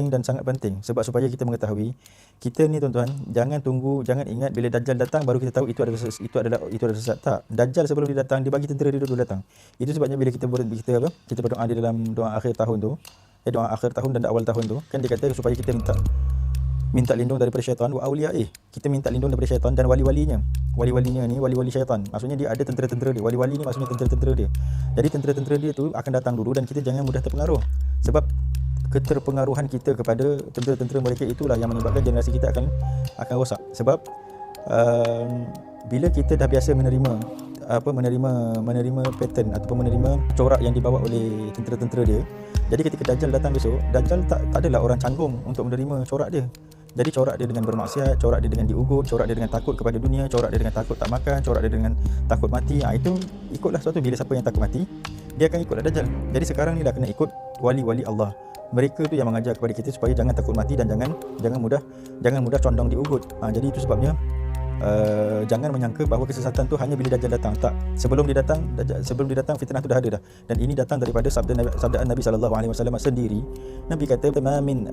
dan sangat penting sebab supaya kita mengetahui kita ni tuan-tuan jangan ingat bila Dajjal datang baru kita tahu itu adalah sesat. Tak, Dajjal sebelum dia datang dia bagi tentera dia dulu datang. Itu sebabnya bila kita berdoa di dalam doa akhir tahun tu, doa akhir tahun dan awal tahun tu kan dia kata supaya kita minta lindung daripada syaitan wa auliyaih. Kita minta lindung daripada syaitan dan wali-walinya. Wali-walinya ni wali-wali syaitan. Maksudnya dia ada tentera-tentera dia. Wali-wali ni maksudnya tentera-tentera dia. Jadi tentera-tentera dia tu akan datang dulu dan kita jangan mudah terpengaruh. Sebab keterpengaruhan kita kepada tentera-tentera mereka itulah yang menyebabkan generasi kita akan rosak. Sebab bila kita dah biasa menerima pattern ataupun menerima corak yang dibawa oleh tentera-tentera dia. Jadi ketika Dajjal datang besok, Dajjal tak adalah orang canggung untuk menerima corak dia. Jadi corak dia dengan bermaksiat, corak dia dengan diugut, corak dia dengan takut kepada dunia, corak dia dengan takut tak makan, corak dia dengan takut mati. Itu ikutlah suatu bila siapa yang takut mati, dia akan ikutlah Dajjal. Jadi sekarang ni dah kena ikut wali-wali Allah. Mereka tu yang mengajar kepada kita supaya jangan takut mati dan jangan mudah condong diugut. Jadi itu sebabnya jangan menyangka bahawa kesesatan tu hanya bila Dajjal datang. Tak, sebelum dia datang fitnah tu dah ada dah. Dan ini datang daripada sabdaan Nabi SAW sendiri. Nabi kata min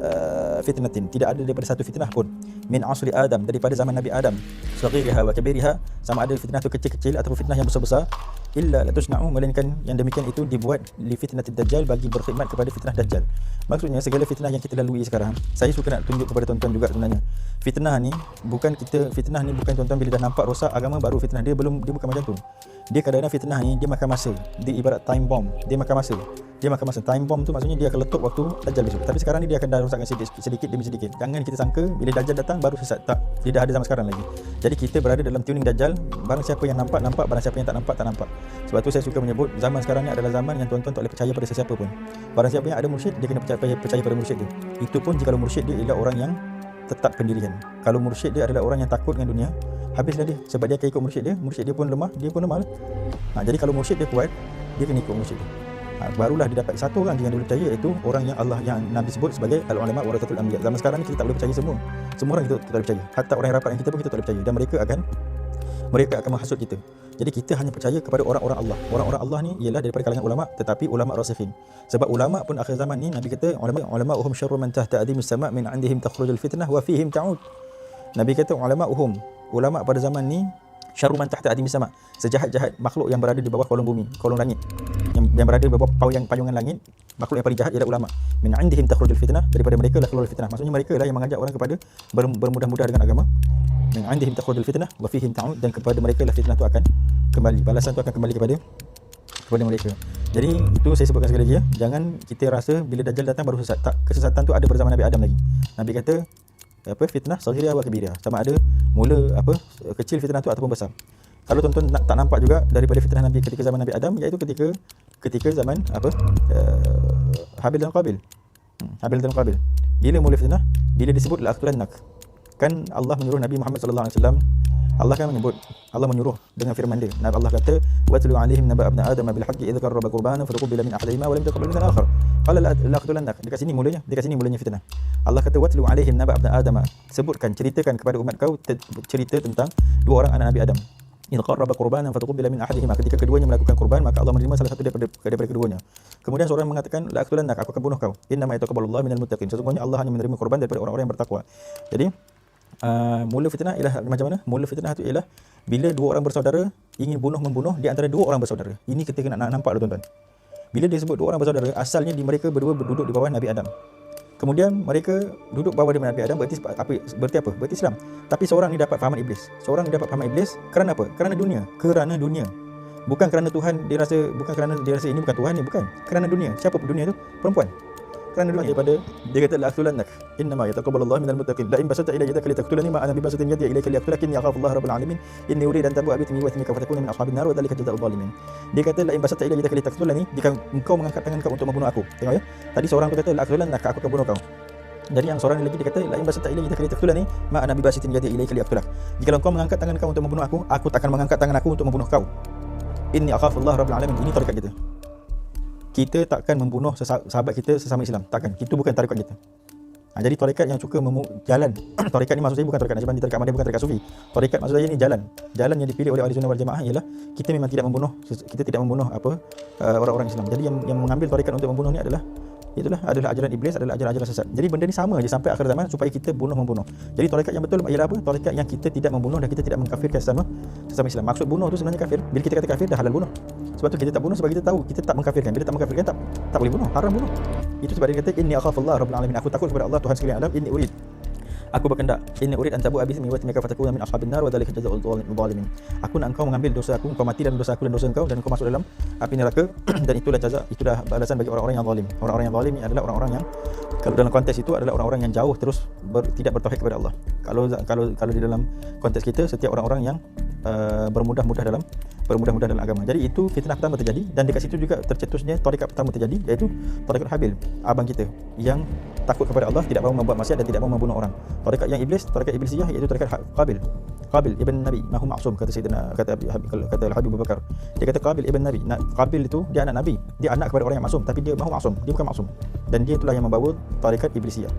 fitnatin, tidak ada daripada satu fitnah pun min asri Adam, daripada zaman Nabi Adam, saghiriha wa kabiriha, sama ada fitnah tu kecil-kecil ataupun fitnah yang besar-besar, illa la tusna'u, melainkan yang demikian itu dibuat li fitnatid Dajjal, bagi berkhidmat kepada fitnah Dajjal. Maksudnya segala fitnah yang kita lalui sekarang, saya suka nak tunjuk kepada tuan-tuan juga sebenarnya. Fitnah ni bukan tuan-tuan bila dah nampak rosak agama baru fitnah. Dia bukan macam tu. Dia kadang-kadang fitnah ni dia makan masa. Dia ibarat time bomb. Dia makan masa. Time bomb tu maksudnya dia akan letup waktu Dajjal besok. Tapi sekarang ni dia akan dah rosakkan sedikit demi sedikit. Jangan kita sangka bila Dajjal datang baru sesat. Tak, dia dah ada zaman sekarang lagi. Jadi kita berada dalam tuning Dajjal. Barang siapa yang nampak, barang siapa yang tak nampak. Sebab tu saya suka menyebut zaman sekarang ni adalah zaman yang tuan-tuan tak boleh percaya pada sesiapa pun. Barang siapa yang ada mursyid, dia kena percaya pada mursyid dia. Itu pun jika mursyid dia ialah orang yang tetap pendirian. Kalau mursyid dia adalah orang yang takut dengan dunia, habislah dia. Sebab dia akan ikut mursyid dia pun lemah, jadi kalau mursyid dia kuat, dia kena ikut mursyid dia. Barulah dia dapat satu orang yang boleh percaya, iaitu orang yang Allah yang Nabi sebut sebagai al-ulama warathatul anbiya. Zaman sekarang ni kita tak boleh percaya semua orang kita tak boleh percaya. Hatta orang yang rapat dengan kita pun kita tak boleh percaya, dan mereka akan menghasut kita. Jadi kita hanya percaya kepada orang-orang Allah. Orang-orang Allah ni ialah daripada kalangan ulama, tetapi ulama rasikhin. Sebab ulama pun akhir zaman ni Nabi kata ulama syarru man tahta adimis sama' min indihim takhrujul fitnah wa fihim ta'ud. Nabi kata ulama pada zaman ni syarru man tahta adimis sama', sejahat-jahat makhluk yang berada di bawah kolong bumi, kolong langit, yang berada di bawah payungan langit, makhluk yang paling jahat ialah ulama. Min indihim takhrujul fitnah, daripada mereka lah keluar fitnah. Maksudnya mereka lah yang mengajak orang kepada bermudah-mudah dengan agama. Min indihim takhrujul fitnah wa fihim ta'ud, dan kepada mereka lah fitnah tu akan kembali, balasan tu akan kembali kepada mereka. Jadi itu saya sebutkan sekali lagi ya. Jangan kita rasa bila Dajjal datang baru sesat. Tak, kesesatan tu ada pada zaman Nabi Adam lagi. Nabi kata fitnah saghirah wa kabirah, sama ada mula kecil fitnah tu ataupun besar. Kalau tuan-tuan tak nampak juga daripada fitnah Nabi ketika zaman Nabi Adam, iaitu ketika zaman Habil dan Qabil. Bila mula fitnah, bila disebut la'aqtulannak. Kan Allah menyuruh Nabi Muhammad sallallahu alaihi wasallam, Allah menyuruh dengan firman dia. Allah kata watlu alaihim naba abna adam bil haqqi idh qarraba qurbanan fatuqbila min ahadihima wa lam taqbal min al-akhar qala la'aqtulannak. Dekat sini mulanya fitnah. Allah kata watlu alaihim naba abna adam, ceritakan kepada umat kau cerita tentang dua orang anak Nabi Adam. Idh qarraba qurbanan fatuqbila min ahadihima, ketika keduanya melakukan kurban maka Allah menerima salah satu daripada keduanya. Kemudian seorang mengatakan la'aqtulannak, aku akan bunuh kau. Inna ma yataqabbalullahu minal muttaqin, sesungguhnya Allah hanya menerima kurban daripada orang-orang yang bertakwa. Jadi mula fitnah ialah macam mana? Mula fitnah itu ialah bila dua orang bersaudara ingin membunuh di antara dua orang bersaudara. Ini kita nak nampak tuan-tuan. Bila dia sebut dua orang bersaudara, asalnya mereka berdua duduk di bawah Nabi Adam. Kemudian mereka duduk bawah Nabi Adam, berarti apa? Berarti Islam. Tapi seorang ni dapat fahaman iblis. Kerana apa? Kerana dunia. Bukan kerana Tuhan, dia rasa ini bukan Tuhan ni, bukan. Kerana dunia. Siapa dunia tu? Perempuan. Kerana dunia. Daripada dia kata la'aqtulannak innama yataqabbalullahu minal muttaqin la in basata ilayya yadaka litaqtulani ma ana bibasatin yadi ilayka liyaqtulakini akhafu Allah rabbul alamin inni uridu an tabu'a bi ithmi wa ithmika fatakuna min ashabin nar wa dhalika jazaa'ul zalimin. Dia kata la in basata ilayya yadaka litaqtulani, jika engkau mengangkat tangan kau untuk membunuh aku. Tengok ya. Tadi seorang tu kata la'aqtulannak, aku akan bunuh kau. Jadi yang seorang lagi dia kata la in basata ilayya yadaka litaqtulani ma ana bibasatin yadi ilayka liyaqtulak. Jika engkau mengangkat tangan kau untuk membunuh aku takkan mengangkat tangan aku untuk membunuh kau. Inni akhafu Allah rabbul alamin. Ini tarekat kita. Kita takkan membunuh sahabat kita sesama Islam. Takkan. Itu bukan tarekat kita. Jadi tarekat yang suka jalan. Tarekat ni maksud saya bukan tarekat Naqsybandi, tarekat Ahmadiyah, bukan tarekat Sufi. Tarekat maksud saya ni jalan. Jalan yang dipilih oleh Ahli Sunnah wal Jamaah ialah kita memang tidak membunuh orang-orang Islam. Jadi yang mengambil tarekat untuk membunuh ni adalah itulah adalah ajaran iblis, adalah ajaran-ajaran sesat. Jadi benda ni sama je sampai akhir zaman supaya kita bunuh-membunuh. Jadi tarekat yang betul ialah apa? Tarekat yang kita tidak membunuh dan kita tidak mengkafirkan sesama Islam. Maksud bunuh tu sebenarnya kafir. Bila kita kata kafir dah halal bunuh. Sebab tu kita tak bunuh sebab kita tahu kita tak mengkafirkan. Bila tak mengkafirkan tak boleh bunuh, haram bunuh. Itu sebab dia kata inni akhafullah rabbul alamin. Aku takut kepada Allah Tuhan sekalian alam. Inni urid, aku berkehendak, inni urid an tabu abis min watimika fatakuna min ashabin nar wa dzalika jazaa'ul zalimin. Aku nak engkau mengambil dosa aku, engkau mati dalam dosa aku dan dosa engkau, dan engkau masuk dalam api neraka dan itulah jaza, itulah balasan bagi orang-orang yang zalim. Orang-orang yang zalim ini adalah orang-orang yang, kalau dalam konteks itu adalah orang-orang yang jauh terus tidak bertauhid kepada Allah. Kalau di dalam konteks kita, setiap orang-orang yang bermudah-mudah dalam agama. Jadi itu fitnah pertama terjadi, dan dekat situ juga tercetusnya tarekat pertama terjadi, iaitu tarekat Habil, abang kita yang takut kepada Allah, tidak mahu membuat maksiat dan tidak mahu membunuh orang. Tarekat yang iblis, tarekat iblisiyah, iaitu tarekat Qabil ibn Nabi, mahu maksum, kata Sayyidina, kata Habib Abu Bakar. Dia kata Qabil ibn Nabi. Qabil itu dia anak Nabi, dia anak kepada orang yang maksum, tapi dia mahu maksum, dia bukan maksum, dan dia itulah yang membawa tarekat iblisiyah.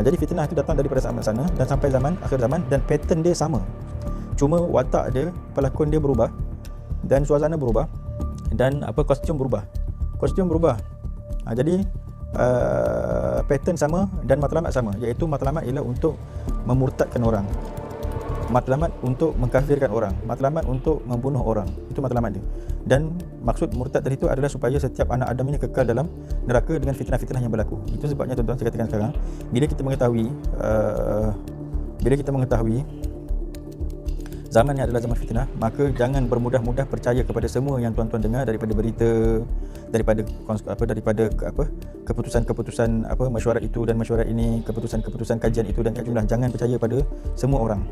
Jadi fitnah itu datang daripada zaman sana dan sampai akhir zaman, dan pattern dia sama. Cuma watak dia, pelakon dia berubah, dan suasana berubah, dan kostum berubah. Jadi pattern sama dan matlamat sama, iaitu matlamat ialah untuk memurtadkan orang, matlamat untuk mengkafirkan orang, matlamat untuk membunuh orang. Itu matlamat dia. Dan maksud murtad tadi itu adalah supaya setiap anak Adam ini kekal dalam neraka dengan fitnah-fitnah yang berlaku. Itu sebabnya tuan-tuan saya katakan sekarang, bila kita mengetahui zaman ni adalah zaman fitnah, maka jangan bermudah-mudah percaya kepada semua yang tuan-tuan dengar daripada berita, daripada keputusan-keputusan mesyuarat itu dan mesyuarat ini, keputusan-keputusan kajian itu dan kajian. Jangan percaya pada semua orang.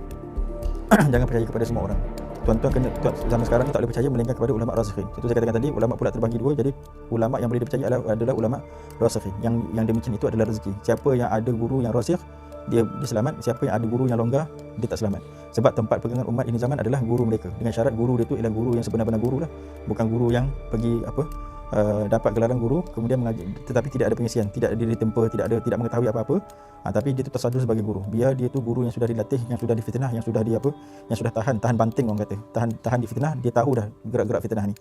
Jangan percaya kepada semua orang. Tuan-tuan zaman sekarang ni tak boleh percaya melainkan kepada ulama rasikhin. Itu saya katakan tadi, ulama pula terbagi dua. Jadi ulama yang boleh dipercaya adalah ulama rasikhin. Yang demikian itu adalah rezeki. Siapa yang ada guru yang rasikh, dia selamat. Siapa yang ada guru yang longgar, dia tak selamat. Sebab tempat pegangan umat ini zaman adalah guru mereka, dengan syarat guru dia tu ialah guru yang sebenar-benar guru lah, bukan guru yang pergi dapat gelaran guru kemudian mengajar tetapi tidak ada pengisian, tidak ada ditempa, tidak mengetahui apa-apa. Tapi dia tu tersadar sebagai guru. Biar dia tu guru yang sudah dilatih, yang sudah difitnah, yang sudah tahan banting, orang kata tahan difitnah, dia tahu dah gerak-gerak fitnah ni.